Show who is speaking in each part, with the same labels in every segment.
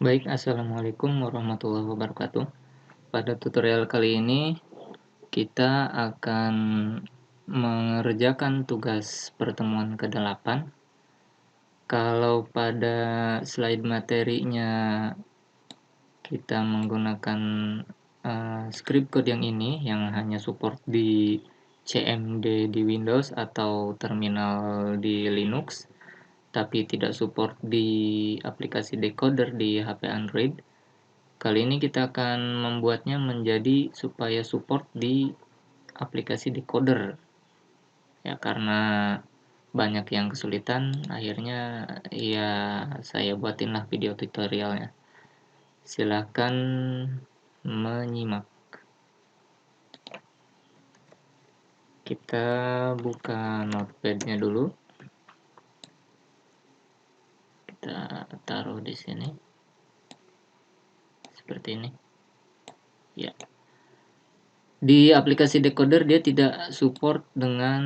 Speaker 1: Baik, Assalamualaikum warahmatullahi wabarakatuh. Pada tutorial kali ini, kita akan mengerjakan tugas pertemuan ke-8. Kalau pada slide materinya kita menggunakan script code yang ini, yang hanya support di CMD di Windows atau terminal di Linux, tapi tidak support di aplikasi decoder di HP Android. Kali ini kita akan membuatnya menjadi supaya support di aplikasi decoder. Ya, karena banyak yang kesulitan, akhirnya ya saya buatinlah video tutorialnya. Silahkan menyimak. Kita buka notepadnya dulu. Kita taruh di sini. Seperti ini. Ya. Di aplikasi decoder dia tidak support dengan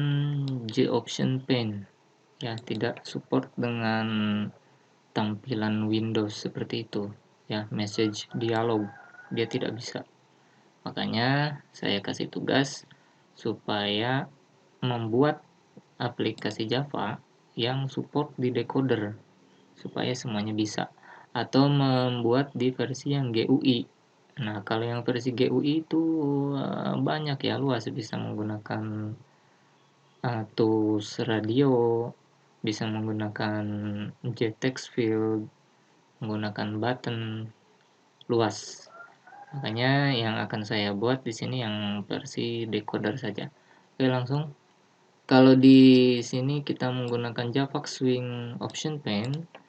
Speaker 1: G-Option pane. Ya, tidak support dengan tampilan Windows seperti itu. Ya, message dialog dia tidak bisa. Makanya saya kasih tugas supaya membuat aplikasi Java yang support di decoder supaya semuanya bisa, atau membuat di versi yang GUI. Nah, kalau yang versi GUI itu banyak ya, luas, bisa menggunakan tools radio, bisa menggunakan JText field, menggunakan button, luas. Makanya yang akan saya buat di sini yang versi decoder saja. Oke, langsung. Kalau di sini kita menggunakan Java Swing Option Pane,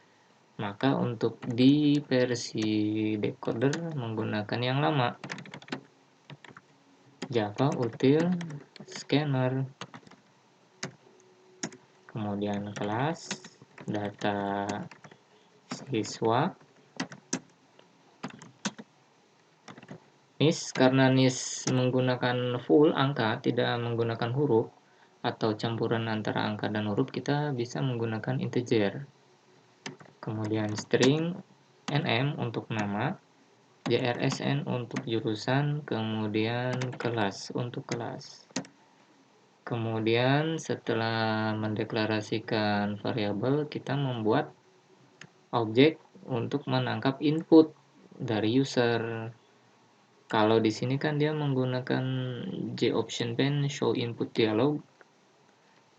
Speaker 1: maka untuk di versi decoder menggunakan yang lama, Java Util Scanner, kemudian kelas, data siswa, nis, karena nis menggunakan full angka, tidak menggunakan huruf atau campuran antara angka dan huruf, kita bisa menggunakan integer. Kemudian string, nm untuk nama, JRSN untuk jurusan, kemudian kelas untuk kelas. Kemudian setelah mendeklarasikan variabel, kita membuat objek untuk menangkap input dari user. Kalau di sini kan dia menggunakan G-Option pane show input dialog.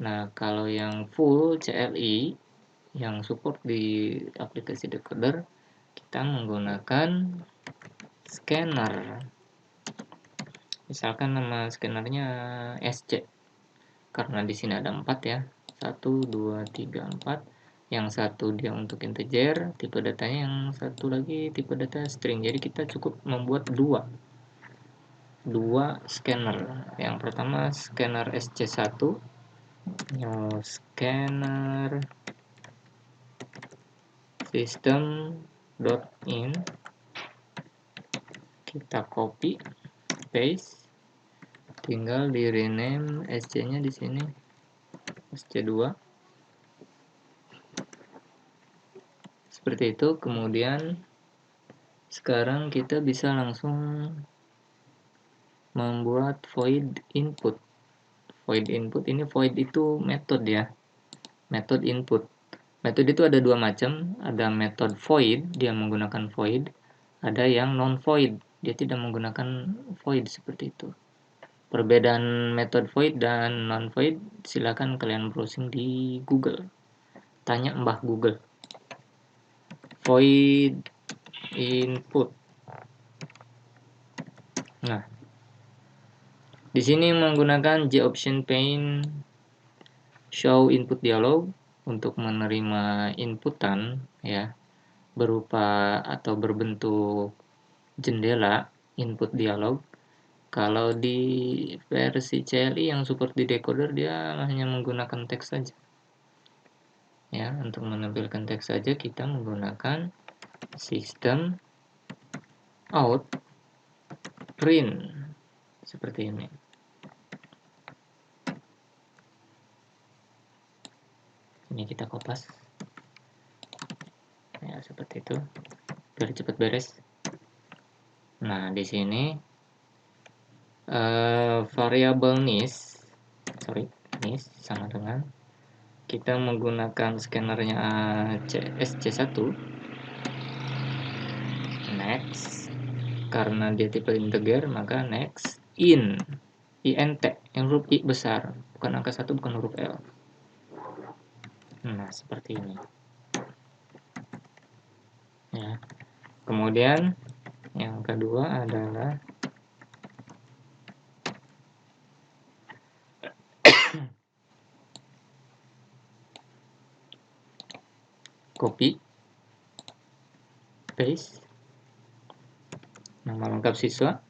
Speaker 1: Nah, kalau yang full CLI yang support di aplikasi decoder, kita menggunakan scanner. Misalkan nama scannernya SC. Karena di sini ada 4 ya. 1 2 3 4. Yang satu dia untuk integer, tipe datanya, yang satu lagi tipe data string. Jadi kita cukup membuat dua scanner. Yang pertama scanner SC1, scanner system.in, kita copy paste, tinggal di rename SC-nya di sini SC2 seperti itu. Kemudian sekarang kita bisa langsung membuat void input. Void input ini, void itu metode ya, metode input. Metode itu ada dua macam, ada metode void, dia menggunakan void, ada yang non void, dia tidak menggunakan void seperti itu. Perbedaan metode void dan non void silakan kalian browsing di Google, tanya Mbah Google. Void input. Nah, di sini menggunakan G-Option pane show input dialog untuk menerima inputan ya, berupa atau berbentuk jendela input dialog. Kalau di versi CLI yang support di decoder, dia hanya menggunakan teks saja. Ya, untuk menampilkan teks saja kita menggunakan system out print seperti ini. Ini kita kopas. Ya, seperti itu. biar cepat beres. Nah, di sini variabel nis sama dengan kita menggunakan scannernya CSC1, next. Karena dia tipe integer, maka next int yang huruf I besar, bukan angka 1, bukan huruf L. Nah, seperti ini. Ya. Kemudian yang kedua adalah copy paste nama lengkap siswa,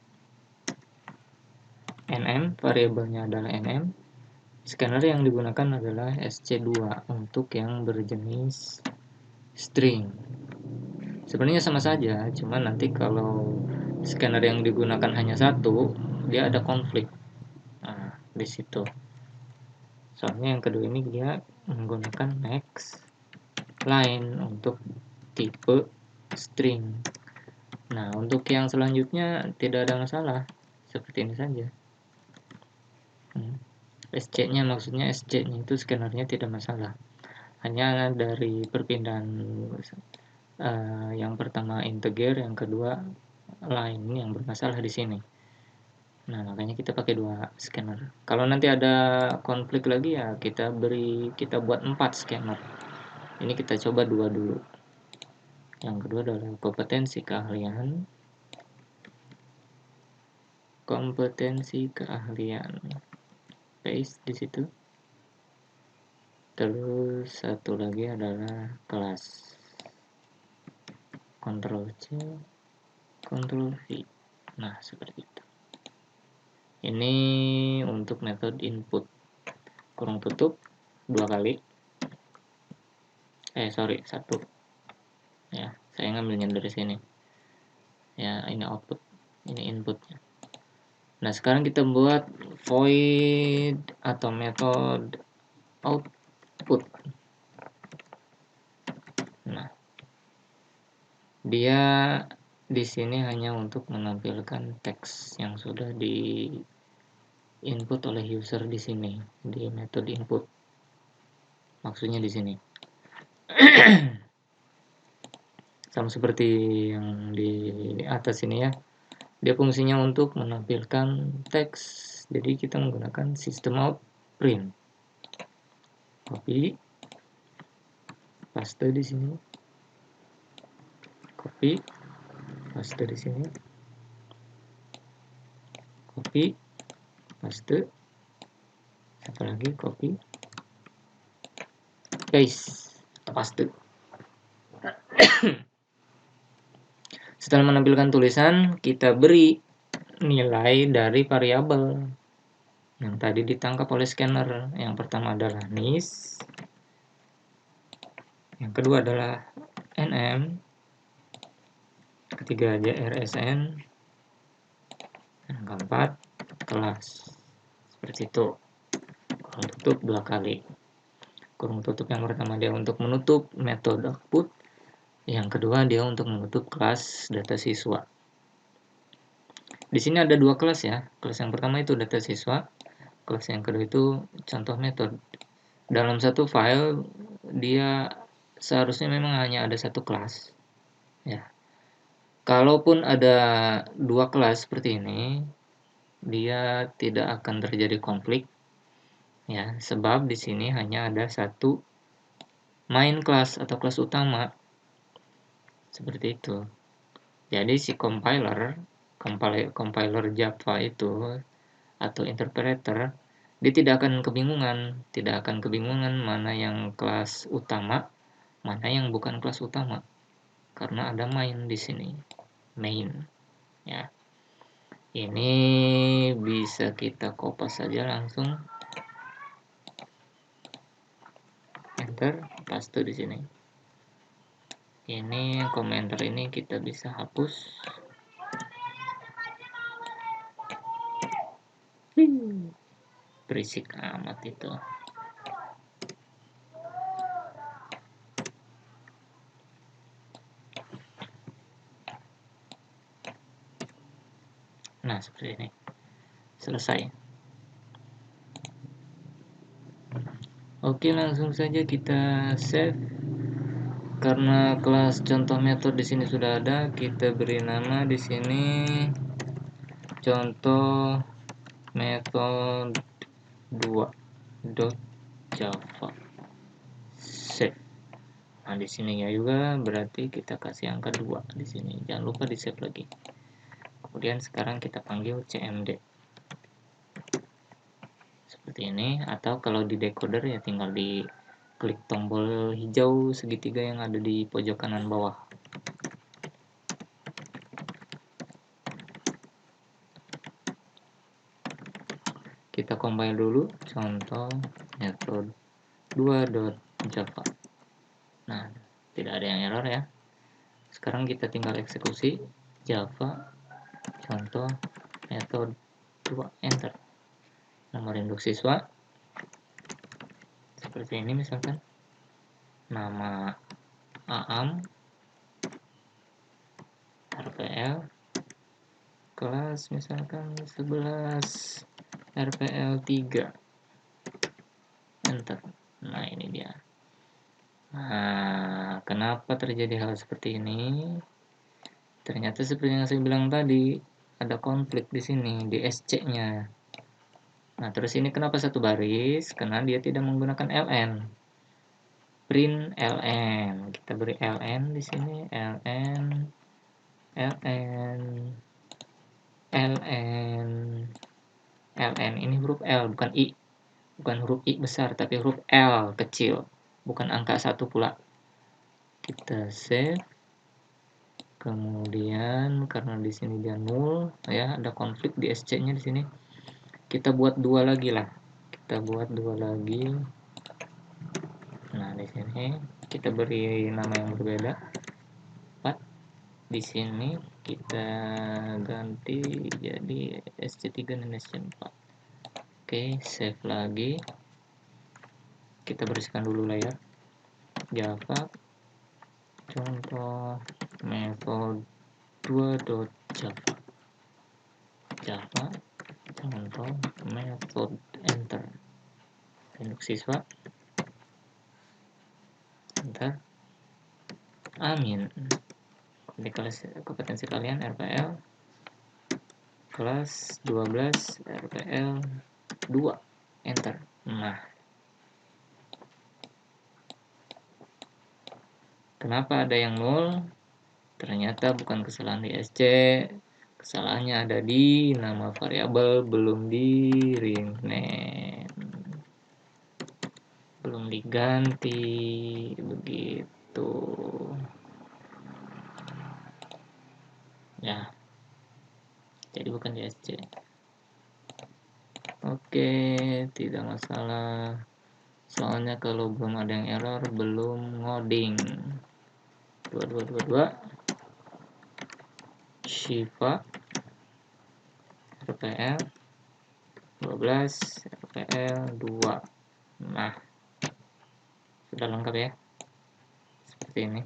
Speaker 1: nm, variabelnya adalah nm, scanner yang digunakan adalah SC2 untuk yang berjenis string. Sebenarnya sama saja, cuman nanti kalau scanner yang digunakan hanya satu, dia ada konflik. Nah, di situ. Soalnya yang kedua ini dia menggunakan next line untuk tipe string. Nah, untuk yang selanjutnya tidak ada masalah, seperti ini saja. SC-nya maksudnya SC-nya itu scannernya tidak masalah. Hanya dari perpindahan yang pertama integer, yang kedua line yang bermasalah di sini. Nah, makanya kita pakai 2 scanner. Kalau nanti ada konflik lagi ya kita buat 4 scanner. Ini kita coba 2 dulu. Yang kedua adalah kompetensi keahlian. Paste di situ. Terus satu lagi adalah kelas. Ctrl C, Ctrl V. Nah, seperti itu. Ini untuk metode input. Kurung tutup 2 kali. Sorry, 1. Ya, saya ngambilnya dari sini. Ya, ini output, ini inputnya. Nah, sekarang kita buat void atau metode output. Nah, dia di sini hanya untuk menampilkan teks yang sudah di input oleh user di sini di metode input. Maksudnya di sini. Sama seperti yang di atas ini ya. Dia fungsinya untuk menampilkan teks. Jadi kita menggunakan sistem out print. Copy, paste di sini. Copy, paste di sini. Copy, paste. Satu lagi copy, paste, paste. Setelah menampilkan tulisan, kita beri nilai dari variabel yang tadi ditangkap oleh scanner. Yang pertama adalah nis, yang kedua adalah nm, ketiga JRSN, yang keempat kelas. Seperti itu. Kurung tutup 2 kali. Kurung tutup yang pertama dia untuk menutup metode output, yang kedua dia untuk menutup kelas data siswa. Di sini ada 2 kelas ya. Kelas yang pertama itu data siswa, kelas yang kedua itu contoh metode. Dalam satu file dia seharusnya memang hanya ada 1 kelas. Ya. Kalaupun ada 2 kelas seperti ini, dia tidak akan terjadi konflik. Ya, sebab di sini hanya ada 1 main class atau kelas utama. Seperti itu. Jadi si compiler Java itu atau interpreter, dia tidak akan kebingungan mana yang kelas utama, mana yang bukan kelas utama, karena ada main di sini, main. Ya, ini bisa kita kopas saja langsung, enter, paste di sini. Ini komentar ini kita bisa hapus. Berisik amat itu. Nah, seperti ini. Selesai. Oke, langsung saja kita save. Karena kelas contoh metode di sini sudah ada, kita beri nama di sini contoh metode 2.java. Save. Nah, di sini ya juga berarti kita kasih angka 2 di sini. Jangan lupa di save lagi. Kemudian sekarang kita panggil cmd. Seperti ini, atau kalau di decoder ya tinggal di klik tombol hijau segitiga yang ada di pojok kanan bawah. Kita compile dulu contoh metode 2.java. Nah, tidak ada yang error ya. Sekarang kita tinggal eksekusi Java contoh metode 2, enter. Nomor induk siswa seperti ini misalkan. Nama Aam, RPL, kelas misalkan 11, RPL 3, enter. Nah, ini dia. Nah, kenapa terjadi hal seperti ini? Ternyata seperti yang saya bilang tadi, ada konflik di sini di SC-nya. Nah, terus ini kenapa satu baris? Karena dia tidak menggunakan ln. Print ln. Kita beri ln di sini, ln ini huruf L, bukan I. Bukan huruf I besar, tapi huruf L kecil. Bukan angka 1 pula. Kita save. Kemudian karena di sini dia null, ya, ada konflik di SC-nya di sini. Kita buat 2 lagi lah. Kita buat 2 lagi. Nah, di sini kita beri nama yang berbeda. 4. Di sini kita ganti jadi SC3 dan SC4. Oke, save lagi. Kita bersihkan dulu layar. Java contoh metode 2.java. Java contoh metode, enter. Induk siswa, enter. Amin. Di kelas kompetensi kalian RPL kelas 12 RPL 2, enter. Nah, kenapa ada yang nol? Ternyata bukan kesalahan di SC, kesalahannya ada di nama variabel belum di rename, belum diganti, begitu ya. Jadi bukan di SC. Oke, tidak masalah. Soalnya kalau belum ada yang error, belum ngoding. 2222 Shiva RPL 12 RPL 2. Nah, sudah lengkap ya. Seperti ini.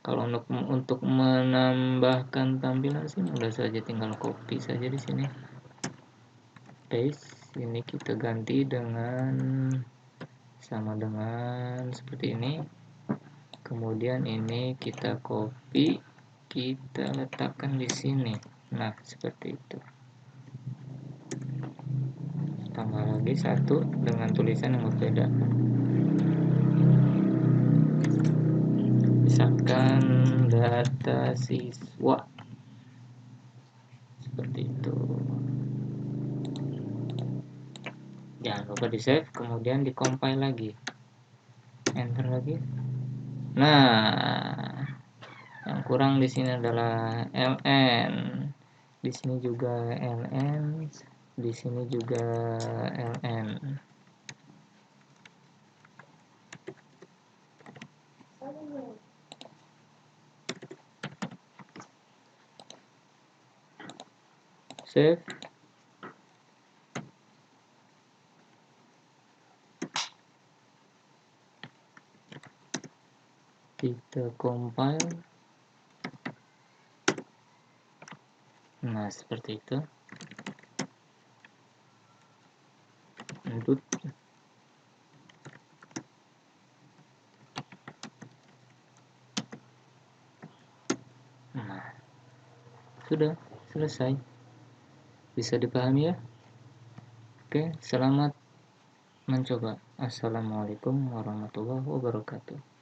Speaker 1: Kalau untuk menambahkan tampilan sih mudah saja, tinggal copy saja di sini. Paste. Ini kita ganti dengan sama dengan seperti ini. Kemudian ini kita copy, kita letakkan di sini. Nah, seperti itu. Tambah lagi satu dengan tulisan yang berbeda. Misalkan data siswa. Seperti itu. Jangan lupa di save, kemudian di compile lagi. Enter lagi. Nah, yang kurang di sini adalah ln. Di sini juga ln. Di sini juga ln. Save. Kita compile. Nah, seperti itu. Input. Nah, sudah selesai. Bisa dipahami ya? Oke, selamat mencoba. Assalamualaikum warahmatullahi wabarakatuh.